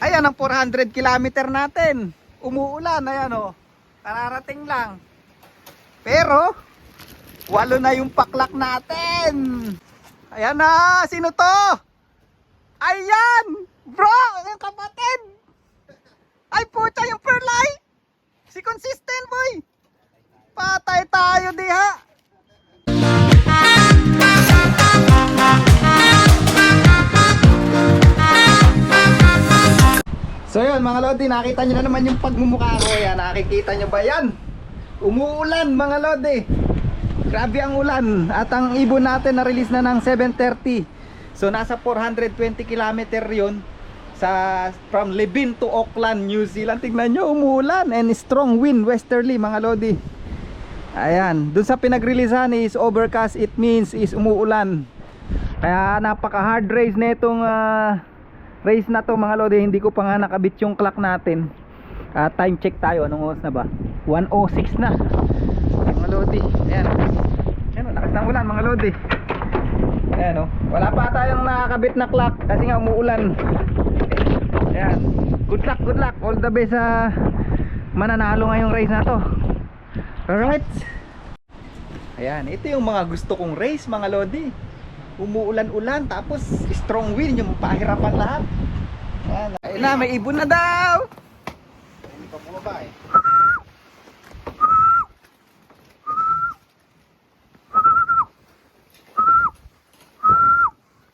Ayan ang 400 kilometer natin. Umuulan, ayan o. Kararating lang. Pero, 8 na yung paklak natin. Ayan na, sino to? Ayan! Bro, yung kapatid! Ay puta yung Perlay! Si Consistent boy! Patay tayo diha! So yun mga Lodi, nakita nyo na naman yung pagmumukha ko. Yan, nakikita nyo ba yan? Umuulan mga Lodi. Grabe ang ulan. At ang ibon natin na release na ng 7:30. So nasa 420 kilometer yun from Libin to Auckland, New Zealand. Tignan nyo, umuulan and strong wind westerly mga Lodi. Ayan, dun sa pinag-releasehan is overcast, it means is umuulan. Kaya napaka hard race na itong race na to mga Lodi. Hindi ko pa nga nakabit yung clock natin. Time check tayo, anong oras na ba? 1:06 na mga Lodi. Ayan, ayan, lakas ng ulan mga Lodi. Ayan o, wala pa tayong nakakabit na clock kasi nga umuulan. Ayan, good luck, all the best sa mananalo ngayong race na to. Alright. Ayan, ito yung mga gusto kong race mga Lodi. Umuulan-ulan tapos strong wind, yung pahirapan lahat. Ayan, ayun na, may ibon na daw. Hindi pa bumaba eh.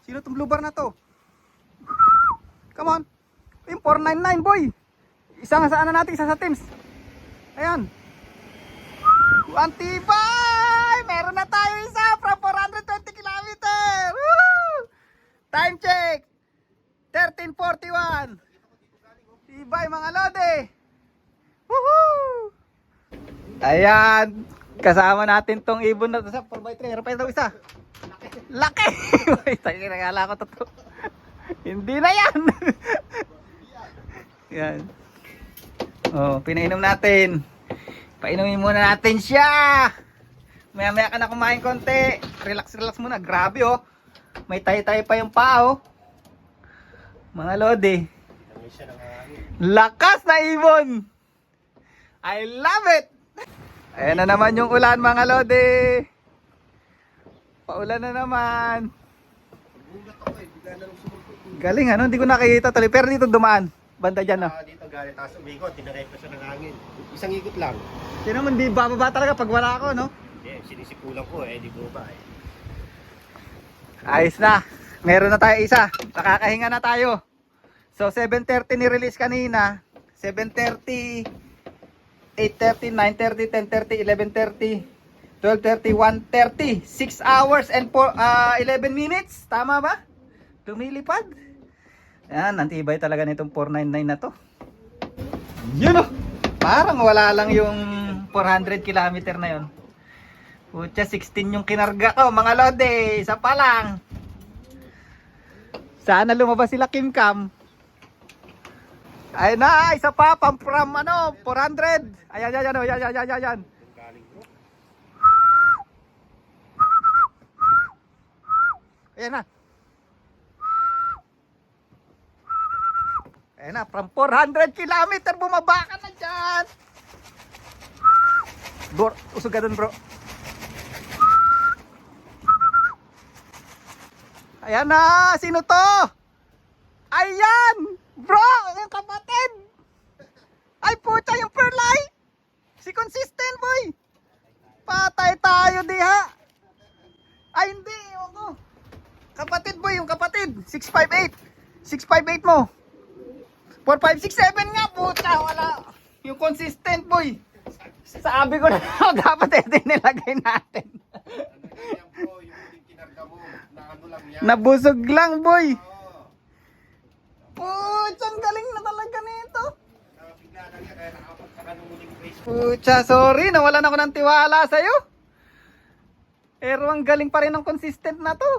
Sino itong blue bar na to? Come on. Yung 499 boy. Isa nga saan na natin, isa sa teams. Ayan. Antibay! Meron na tayo isa from 420 kilometer. Woo! Time check 13:41. Tibay mga Lodi. Woohoo! Ayan, kasama natin tong ibon na to sa 4x3. Meron pa ito isa. Laki! Wait, nagala ko to. Hindi na yan. Yan. Oh, pinainom natin. Painumin muna natin siya. Maya-maya ka na kumain konti. Relax muna. Grabe oh. May tay-tay pa yung paa oh. Mga Lodi. Lakas na ibon. I love it. Ayan na naman yung ulan mga Lodi. Paulan na naman. Galing ano, hindi ko nakikita tuloy. Pero dito dumaan. Banda dyan no. Dito galing taas umikot, tinarepa siya ng hangin. Isang ikot lang. Sino naman di bababa talaga pag wala ako no? Eh, sinisipulan ko di bumaba eh. Ayos na. Meron na tayo isa. Nakakahinga na tayo. So 7:30 ni-release kanina. 7:30, 8:30, 9:30, 10:30, 11:30. 12:30, 1:30, 6 hours and 11 minutes. Tama ba? Lumilipad. Yan, antibay talaga nitong 499 na to. Yun o. Parang wala lang yung 400 kilometer na yun. Pucha, 16 yung kinarga ko mga Lodi. Isa pa lang. Sana lumabas sila Kim Cam. Ayun na, isa pa. From 400. Ayan. Ayan na. Ayan na, from 400 kilometer bumaba ka na dyan. Bro, usog ka dun bro. Ayan na, sino to? Ayan, bro, yung kapatid. Ay puta yung Perlay. Si Consistent boy. Patay tayo diha. Ay hindi, ako. Kapatid boy, yung kapatid. 658. 658 mo. 4567 nga puta, wala. Yung Consistent boy. Sabi ko na dapat ito nilagay natin. Nabusog lang boy. Pucha, ang galing na talaga nito. Pucha, sorry, nawalan ako ng tiwala sa'yo. Pero ang galing pa rin ng Consistent na to.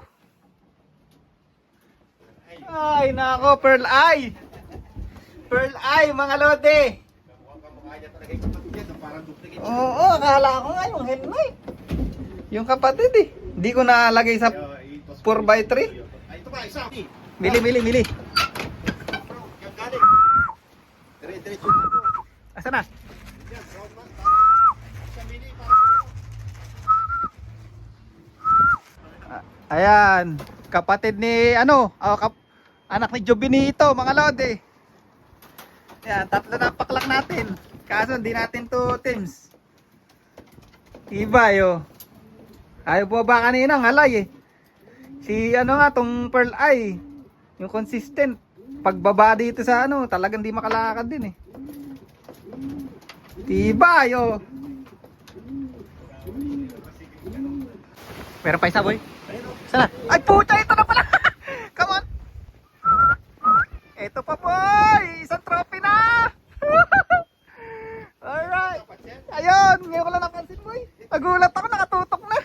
Ay nako, Pearl Eye. Pearl Eye mga Lodi. Oo, akala ko nga yung headlight. Yung kapatid eh. Hindi ko nalagay sa 4x3. Mili. diretso dito. Asa na? Yan, round man. Sa mini, parang Ayan, kapatid ni ano, anak ni Jovinito, mga lodi. Ayan, tatlo na paklak natin. Kaso hindi natin to teams. Tibay oh. Ayaw po ba kanina ang halay eh. Si ano nga tong Pearl Eye, yung consistent. Pagbaba dito sa ano, talagang di makalakad din eh. Tibay oh. Meron pa isa boy? Sana? Ay puta, ito na pala. Come on. Ito pa boy, isang trophy na. Alright. Ayun, ngayon ko lang napansin boy. Nagulat ako, nakatutok na.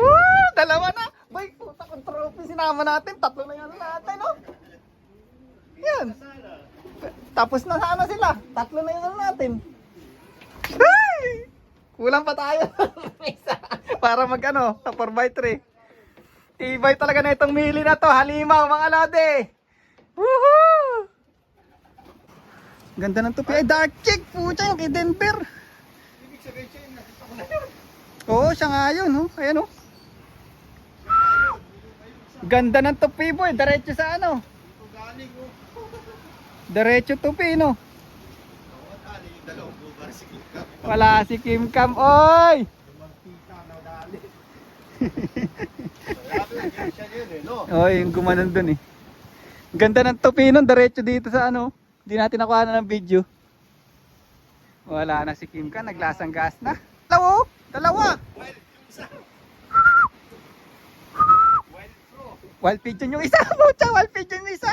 Woo, dalawa na. Boy, puta kong trophy sinama natin. Tatlo na yan natin, no? Yan. Tapos na sana sila. Tatlo na yan natin. Ay! Kulang pa tayo. Isa. Para mag ano, sa 4x3. Tibay talaga na itong mili na to. Halimaw mga lode. Woohoo! Ganda ng tupi. Ay, dark chick. Pucha yung kay Denver. ibig sabihin siya, nakita ko na yun. Oo, siya nga yun. Oh. Ayan oh. Ganda ng tupi boy. Diretso sa ano. Ito galing, oh. Diretso tupi no. Tali yung dalawang bubar si Kim Kap. Wala si Kim Cam. Oy! Lumang tita na dali. Sabi, hindi siya yun eh, no? Oy, yung gumanon dun eh. Ganda ng tupi nun. Diretso dito sa ano. Hindi natin nakuha na ng video. Wala na si Kim Cam. Naglasang gas na. Dalawa oh. Dalawa. Wild yung isa. Wild pro. Wild pigeon yung isa. Pucha, wild pigeon yung isa.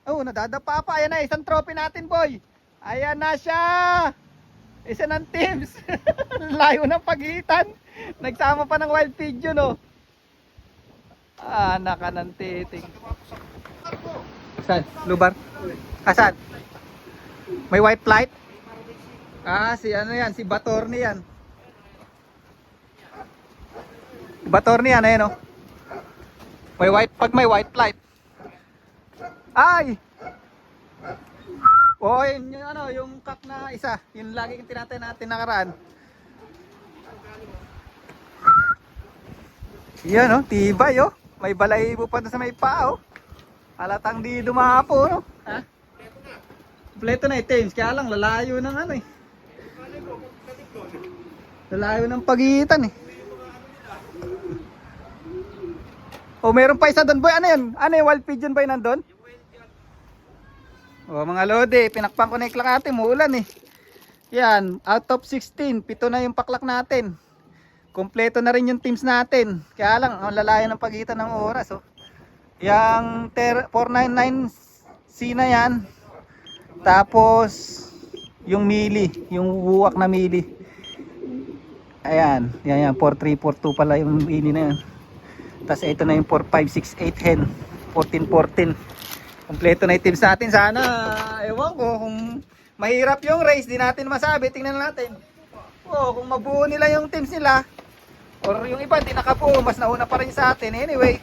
Oh, nadadapa pa. Ayan na, isang trophy natin, boy. Ayan na siya. Isa ng teams. Layo ng pagitan. Nagsama pa ng wild pigeon, oh. Ah, naka ng titing. Saan? Lubar? Asan? May white flight? Ah, si ano yan? Si Batorni yan. Batorni yan, ayan, oh. May white, pag may white flight. Ay! Oh, yun yung ano, yung kak na isa, yung lagi yung tinatay natin nakaraan. Yan oh, tibay oh. May balahibo pa sa may paa oh. Halatang di dumapo no. Ha? Kompleto na items, kaya lang lalayo ng ano eh. Lalayo ng pagitan eh. Oh, meron pa isa doon boy, ano yun? Ano yung wild pigeon ba yun nandun? Oh, mga lodi, pinakpang ko na yung klak natin, muulan eh. Yan, out of 16, 7 na yung paklak natin. Kompleto na rin yung teams natin. Kaya lang, ang lalayo ng pagitan ng oras oh. Yang 499C na yan. Tapos yung mili, yung buwak na mili. Ayan, yan 4342 pala yung mili na yan. Tapos ito na yung 4568 hen, 1414. Kompleto na yung teams natin. Sana, ewan ko, kung mahirap yung race, di natin masabi. Tingnan natin. Oh, kung mabuo nila yung teams nila, or yung iba di nakabuo, mas nauna pa rin sa atin. Anyway,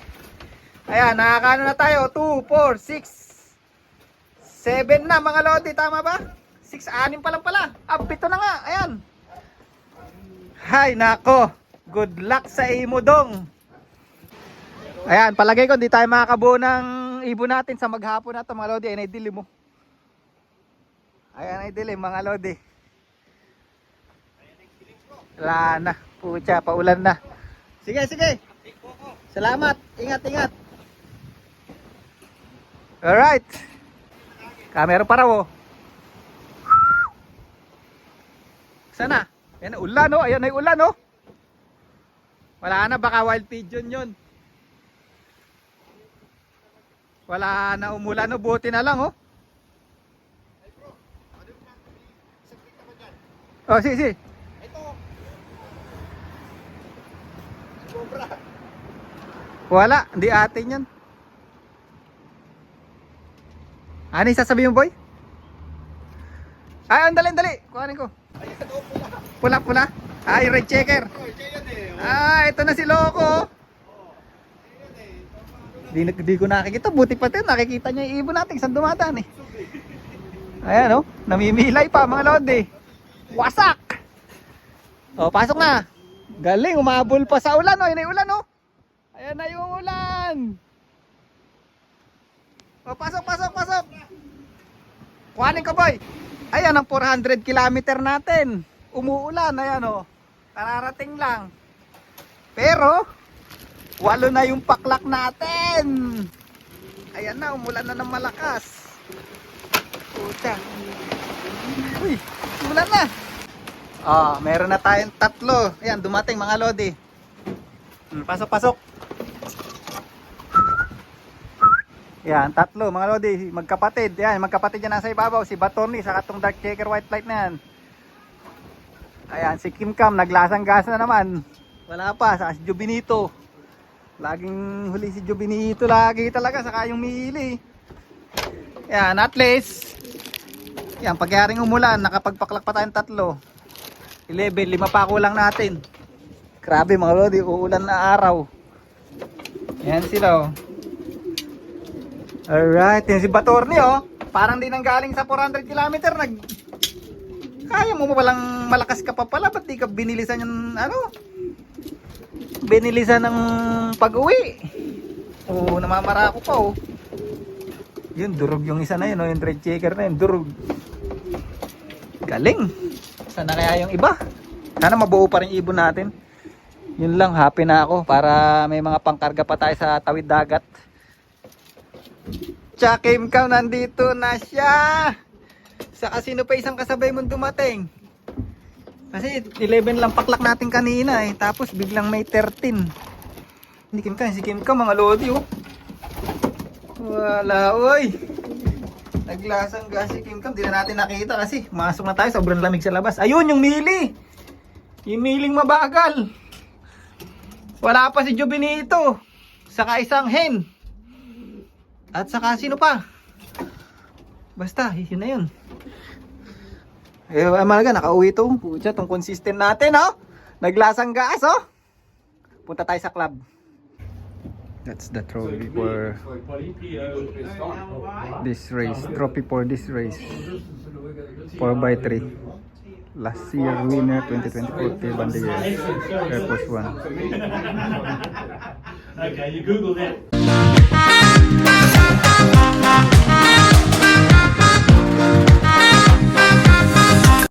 ayan, nakakano na tayo. 2, 4, 6, 7 na mga lodi. Tama ba? 6, 6 pa lang pala. Pito na nga. Ayan. Hay, nako. Good luck sa imo dong. Ayan, palagay ko di tayo makakabuo ng ibon natin sa maghapon na ito mga lodi. Ayan ay dilim mo. Ayan ay dilim mga lodi. Wala na. Pucha, paulan na. Sige, sige. Salamat. Ingat, ingat. Alright. Kamera pa raw oh. Sana? Ayan, ulan oh. Ayan ay ulan oh. Wala na, baka wild pigeon yun. Wala na umulan oh. Buti na lang oh. Oh, sige, sige. Wala, hindi atin yan. Ano yung sasabihin mo boy? Ay, andali, andali. Kuhanin ko. Pula, pula. Ay, red checker. Ah, ito na si Loco. Di ko nakikita. Buti pa din, nakikita niya yung ibon natin. Saan dumadaan eh. Ayan oh, namimilay pa mga lodi. Wasak! O, pasok na. Galing, umabol pa sa ulan oh. Yun ay ulan oh. Ayan na yung ulan. O, pasok. Kuhanin ka boy. Ayan ang 400 kilometer natin. Umuulan, ayan oh. Kararating lang. Pero, 8 na yung paklak natin. Ayan na, umulan na ng malakas. Puta. Uy, umulan na. Meron na tayong 3. Ayan, dumating mga lodi. Pasok. Ayan, 3 mga lodi, magkapatid. Ayan, magkapatid yan nasa ibabaw. Si Batorni, saka itong dark checker white flight na yan. Ayan, si Kim Cam, naglasang gas na naman. Wala pa, saka si Jubinito. Laging huli si Jubinito lagi talaga, saka yung Mili. Ayan, at least. Ayan, pagyaring umulan, nakapagpaklak pa tayong 3. 11, 5 pa kulang natin. Grabe mga lodi, uulan na araw. Ayan sila oh. Alright, yan si Batorni oh. Parang di nang galing sa 400 kilometer. Kaya mo palang malakas ka pa pala. Ba't di ka binilisan yung binilisan ng pag-uwi? Oo, namamara ako pa oh. Yun, durog yung isa na yun oh. Yung red checker na yun, durog. Galing. Sana kaya yung iba? Sana mabuo pa rin ibon natin. Yun lang, happy na ako para may mga pangkarga pa tayo sa tawid dagat. Kim Cam, nandito na siya. Saka sino pa isang kasabay mong dumating? Kasi 11 lang paklak natin kanina eh. Tapos biglang may 13. Hindi Kim Cam, si Kim Cam mga lodi oh. Wala oy. Naglasang gas si Kim Cam, di na natin nakita kasi masok na tayo, sobrang lamig sa labas. Ayun yung Mili. Yung Miling mabagal. Wala pa si Jubinito. Saka isang hen. At saka sino pa? Basta, yun na yun. Malaga, nakauwi to. Pucha, tong consistent natin, oh. Naglasang gas, oh. Punta tayo sa club. That's the trophy for this race. Trophy for this race. 4x3. Last year winner 2024 Tail Bandera Air Force One. Okay, you Google that.